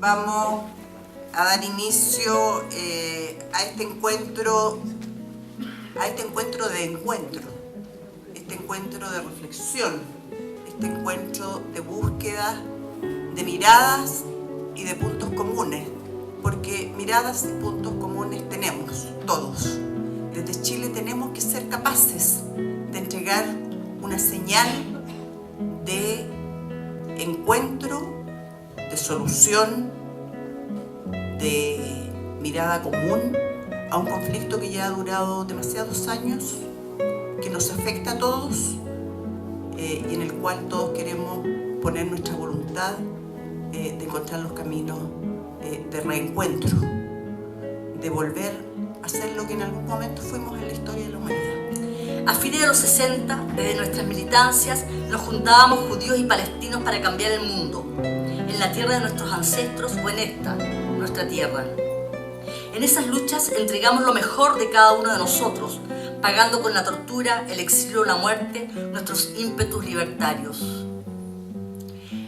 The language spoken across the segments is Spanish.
vamos a dar inicio a este encuentro de reflexión, este encuentro de búsqueda de miradas y de puntos comunes, porque miradas y puntos comunes tenemos todos. Desde Chile tenemos que ser capaces de entregar una señal de encuentro, de solución, de mirada común a un conflicto que ya ha durado demasiados años, que nos afecta a todos y en el cual todos queremos poner nuestra voluntad de encontrar los caminos de reencuentro, de volver a ser lo que en algún momento fuimos en la historia de la humanidad. A fines de los 60, desde nuestras militancias, nos juntábamos judíos y palestinos para cambiar el mundo, en la tierra de nuestros ancestros o en esta, nuestra tierra. En esas luchas entregamos lo mejor de cada uno de nosotros, pagando con la tortura, el exilio o la muerte nuestros ímpetus libertarios.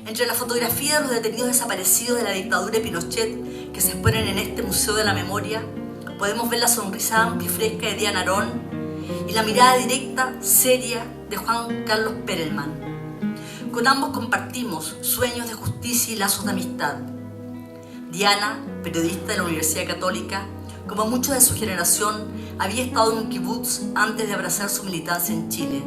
Entre la fotografía de los detenidos desaparecidos de la dictadura de Pinochet que se exponen en este Museo de la Memoria, podemos ver la sonrisa amplia y fresca de Diana Arón y la mirada directa, seria, de Juan Carlos Perelman. Con ambos compartimos sueños de justicia y lazos de amistad. Diana, periodista de la Universidad Católica, como muchos de su generación, había estado en un kibutz antes de abrazar su militancia en Chile.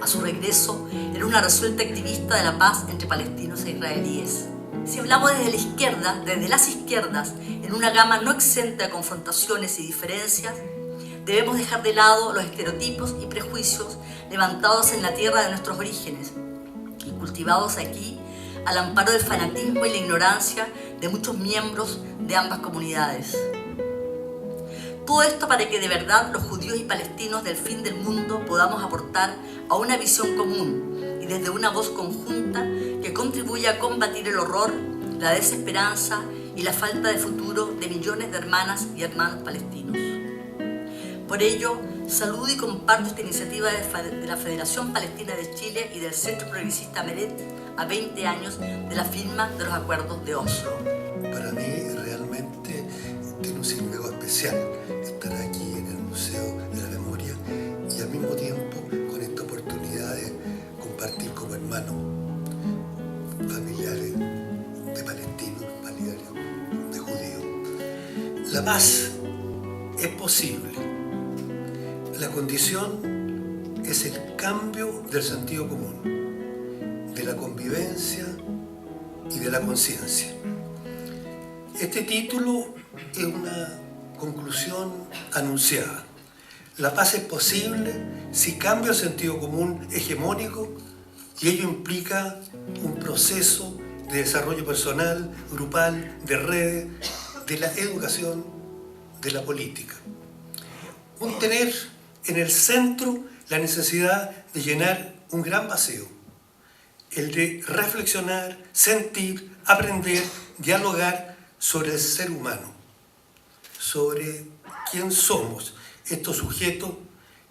A su regreso, era una resuelta activista de la paz entre palestinos e israelíes. Si hablamos desde la izquierda, desde las izquierdas, en una gama no exenta de confrontaciones y diferencias, debemos dejar de lado los estereotipos y prejuicios levantados en la tierra de nuestros orígenes y cultivados aquí al amparo del fanatismo y la ignorancia de muchos miembros de ambas comunidades. Todo esto para que de verdad los judíos y palestinos del fin del mundo podamos aportar a una visión común y desde una voz conjunta que contribuya a combatir el horror, la desesperanza y la falta de futuro de millones de hermanas y hermanos palestinos. Por ello, saludo y comparto esta iniciativa de la Federación Palestina de Chile y del Centro Progresista Meret a 20 años de la firma de los acuerdos de Oslo. Para mí realmente tiene un significado especial estar aquí en el Museo de la Memoria y al mismo tiempo con esta oportunidad de compartir como hermanos familiares de palestinos, familiares de judíos. La paz es posible. La condición es el cambio del sentido común, de la convivencia y de la conciencia. Este título es una conclusión anunciada. La paz es posible si cambia el sentido común hegemónico y ello implica un proceso de desarrollo personal, grupal, de redes, de la educación, de la política. Un tener en el centro la necesidad de llenar un gran vacío, el de reflexionar, sentir, aprender, dialogar sobre el ser humano, sobre quién somos, estos sujetos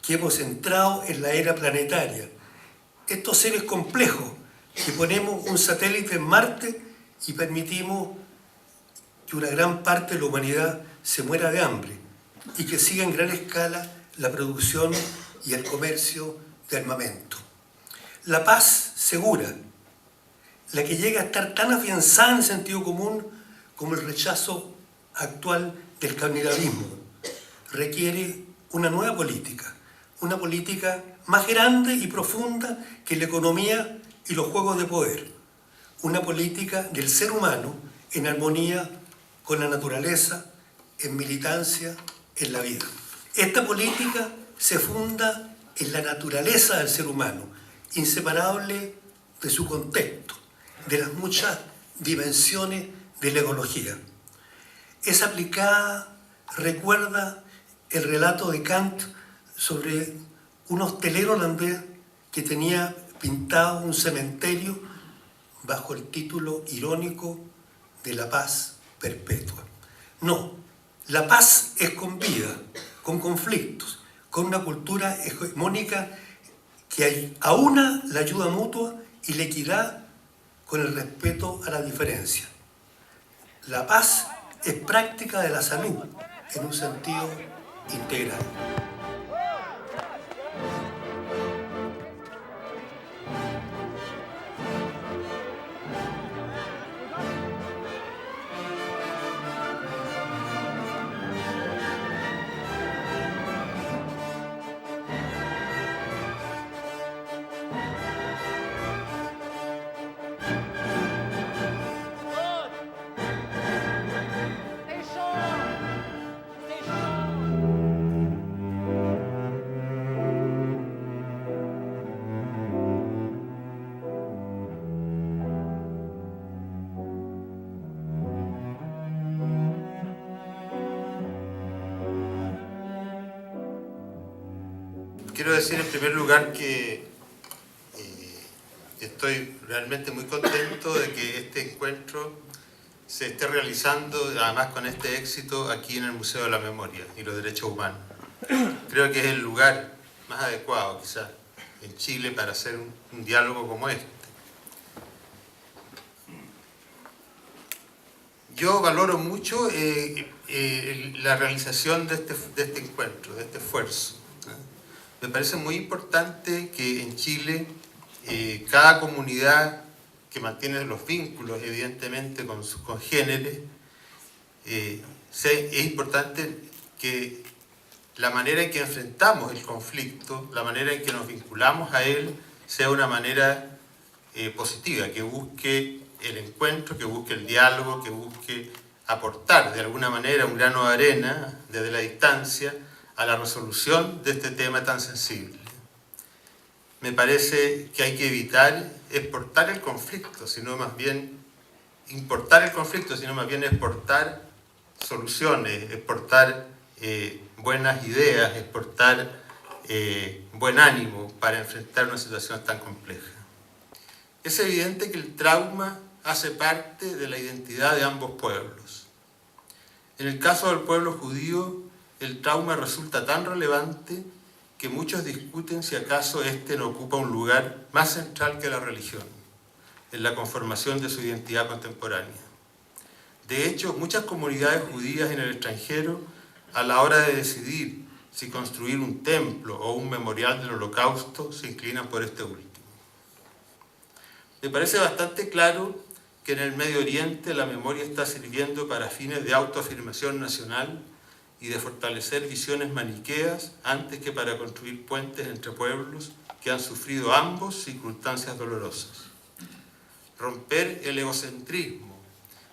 que hemos entrado en la era planetaria, estos seres complejos que ponemos un satélite en Marte y permitimos que una gran parte de la humanidad se muera de hambre y que siga en gran escala la producción y el comercio de armamento. La paz segura, la que llega a estar tan afianzada en el sentido común como el rechazo actual del canibalismo, requiere una nueva política, una política más grande y profunda que la economía y los juegos de poder, una política del ser humano en armonía con la naturaleza, en militancia, en la vida. Esta política se funda en la naturaleza del ser humano, inseparable de su contexto, de las muchas dimensiones de la ecología. Es aplicada, recuerda el relato de Kant sobre un hostelero holandés que tenía pintado un cementerio bajo el título irónico de la paz perpetua. No, la paz es con vida, con conflictos, con una cultura hegemónica que aúna la ayuda mutua y la equidad con el respeto a la diferencia. La paz es práctica de la salud en un sentido integral. Quiero decir en primer lugar que estoy realmente muy contento de que este encuentro se esté realizando, además con este éxito, aquí en el Museo de la Memoria y los Derechos Humanos. Creo que es el lugar más adecuado, quizás, en Chile para hacer un diálogo como este. Yo valoro mucho la realización de este encuentro, de este esfuerzo. Me parece muy importante que en Chile cada comunidad que mantiene los vínculos, evidentemente, con sus congéneres, es importante que la manera en que enfrentamos el conflicto, la manera en que nos vinculamos a él, sea una manera positiva, que busque el encuentro, que busque el diálogo, que busque aportar de alguna manera un grano de arena desde la distancia a la resolución de este tema tan sensible. Me parece que hay que evitar exportar el conflicto, sino más bien importar el conflicto, sino más bien exportar soluciones, exportar buenas ideas, exportar buen ánimo para enfrentar una situación tan compleja. Es evidente que el trauma hace parte de la identidad de ambos pueblos. En el caso del pueblo judío, el trauma resulta tan relevante que muchos discuten si acaso este no ocupa un lugar más central que la religión, en la conformación de su identidad contemporánea. De hecho, muchas comunidades judías en el extranjero, a la hora de decidir si construir un templo o un memorial del Holocausto, se inclinan por este último. Me parece bastante claro que en el Medio Oriente la memoria está sirviendo para fines de autoafirmación nacional y de fortalecer visiones maniqueas antes que para construir puentes entre pueblos que han sufrido ambos circunstancias dolorosas. Romper el egocentrismo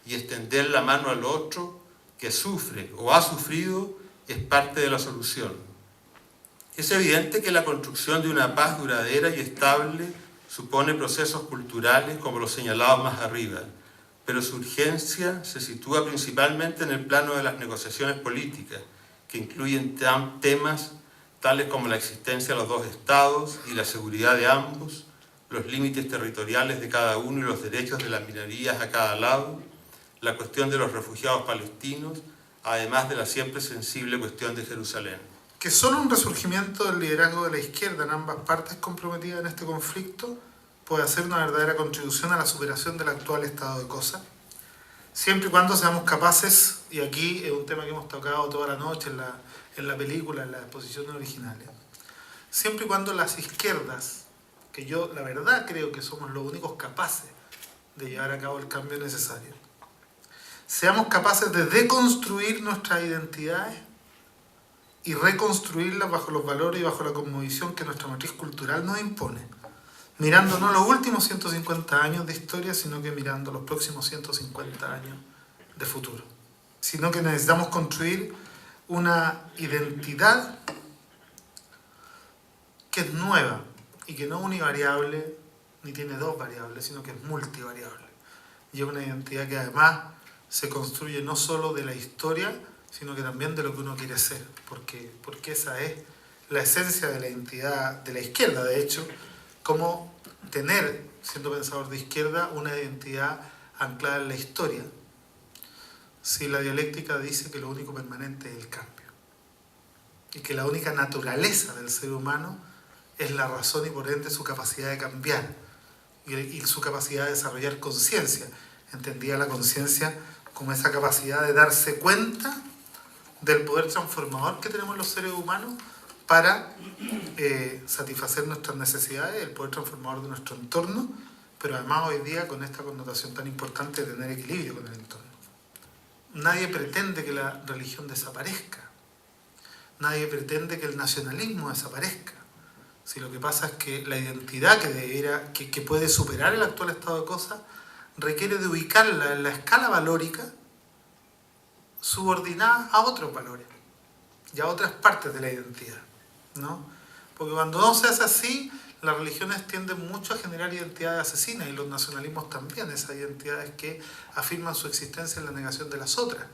y extender la mano al otro que sufre o ha sufrido es parte de la solución. Es evidente que la construcción de una paz duradera y estable supone procesos culturales como los señalados más arriba, pero su urgencia se sitúa principalmente en el plano de las negociaciones políticas, que incluyen temas tales como la existencia de los dos estados y la seguridad de ambos, los límites territoriales de cada uno y los derechos de las minorías a cada lado, la cuestión de los refugiados palestinos, además de la siempre sensible cuestión de Jerusalén. Que solo un resurgimiento del liderazgo de la izquierda en ambas partes comprometidas en este conflicto puede hacer una verdadera contribución a la superación del actual estado de cosas, siempre y cuando seamos capaces, y aquí es un tema que hemos tocado toda la noche en la película, en las exposiciones originales, siempre y cuando las izquierdas, que yo la verdad creo que somos los únicos capaces de llevar a cabo el cambio necesario, seamos capaces de deconstruir nuestras identidades y reconstruirlas bajo los valores y bajo la cosmovisión que nuestra matriz cultural nos impone, mirando no los últimos 150 años de historia, sino que mirando los próximos 150 años de futuro. Sino que necesitamos construir una identidad que es nueva y que no es univariable, ni tiene dos variables, sino que es multivariable. Y es una identidad que además se construye no solo de la historia, sino que también de lo que uno quiere ser, porque esa es la esencia de la identidad de la izquierda, de hecho, como tener, siendo pensador de izquierda, una identidad anclada en la historia, si la dialéctica dice que lo único permanente es el cambio, y que la única naturaleza del ser humano es la razón y por ende su capacidad de cambiar, y su capacidad de desarrollar conciencia, entendida la conciencia como esa capacidad de darse cuenta del poder transformador que tenemos los seres humanos para satisfacer nuestras necesidades, el poder transformador de nuestro entorno, pero además hoy día con esta connotación tan importante de tener equilibrio con el entorno. Nadie pretende que la religión desaparezca, nadie pretende que el nacionalismo desaparezca. Si lo que pasa es que la identidad que puede superar el actual estado de cosas requiere de ubicarla en la escala valórica subordinada a otros valores y a otras partes de la identidad, ¿no? Porque cuando no se hace así, las religiones tienden mucho a generar identidades asesinas y los nacionalismos también, esas identidades que afirman su existencia en la negación de las otras.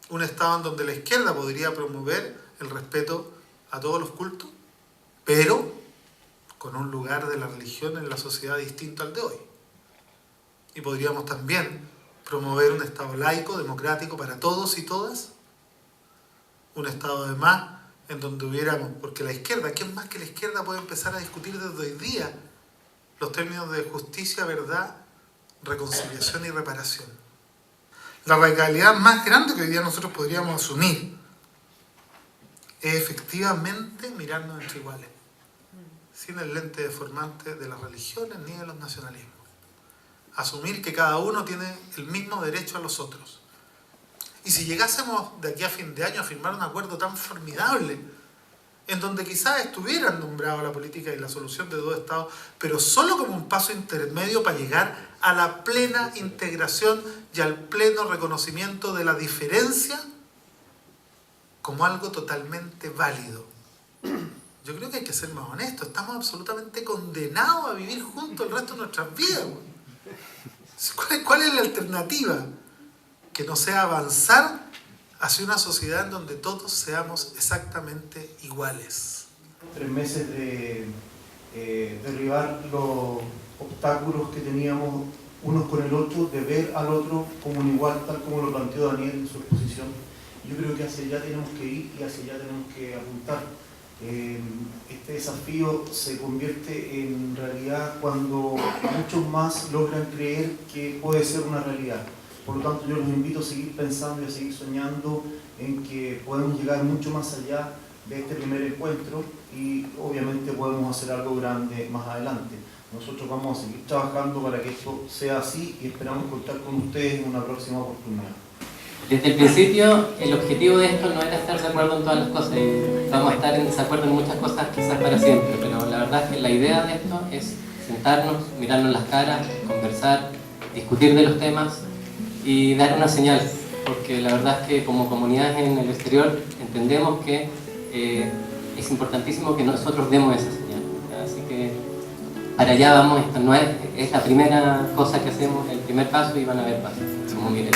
Un estado en donde la izquierda podría promover el respeto a todos los cultos, pero con un lugar de la religión en la sociedad distinto al de hoy. Y podríamos también promover un Estado laico, democrático para todos y todas, un Estado además en donde hubiéramos, porque la izquierda, ¿quién más que la izquierda puede empezar a discutir desde hoy día los términos de justicia, verdad, reconciliación y reparación? La radicalidad más grande que hoy día nosotros podríamos asumir es efectivamente mirarnos entre iguales, sin el lente deformante de las religiones ni de los nacionalismos. Asumir que cada uno tiene el mismo derecho a los otros. Y si llegásemos de aquí a fin de año a firmar un acuerdo tan formidable, en donde quizás estuvieran nombrados la política y la solución de dos estados, pero solo como un paso intermedio para llegar a la plena integración y al pleno reconocimiento de la diferencia como algo totalmente válido. Yo creo que hay que ser más honestos. Estamos absolutamente condenados a vivir juntos el resto de nuestras vidas. ¿Cuál es la alternativa? Que no sea avanzar hacia una sociedad en donde todos seamos exactamente iguales. 3 meses de derribar los obstáculos que teníamos unos con el otro, de ver al otro como un igual, tal como lo planteó Daniel en su exposición. Yo creo que hacia allá tenemos que ir y hacia allá tenemos que apuntar. Este desafío se convierte en realidad cuando muchos más logran creer que puede ser una realidad. Por lo tanto, yo los invito a seguir pensando y a seguir soñando en que podemos llegar mucho más allá de este primer encuentro y obviamente podemos hacer algo grande más adelante. Nosotros vamos a seguir trabajando para que esto sea así y esperamos contar con ustedes en una próxima oportunidad. Desde el principio, el objetivo de esto no era estar de acuerdo en todas las cosas. Vamos a estar en desacuerdo en muchas cosas quizás para siempre, pero la verdad es que la idea de esto es sentarnos, mirarnos las caras, conversar, discutir de los temas y dar una señal, porque la verdad es que como comunidades en el exterior entendemos que es importantísimo que nosotros demos esa señal. Así que para allá vamos, esto no es la primera cosa que hacemos, el primer paso y van a haber pasos, como miren.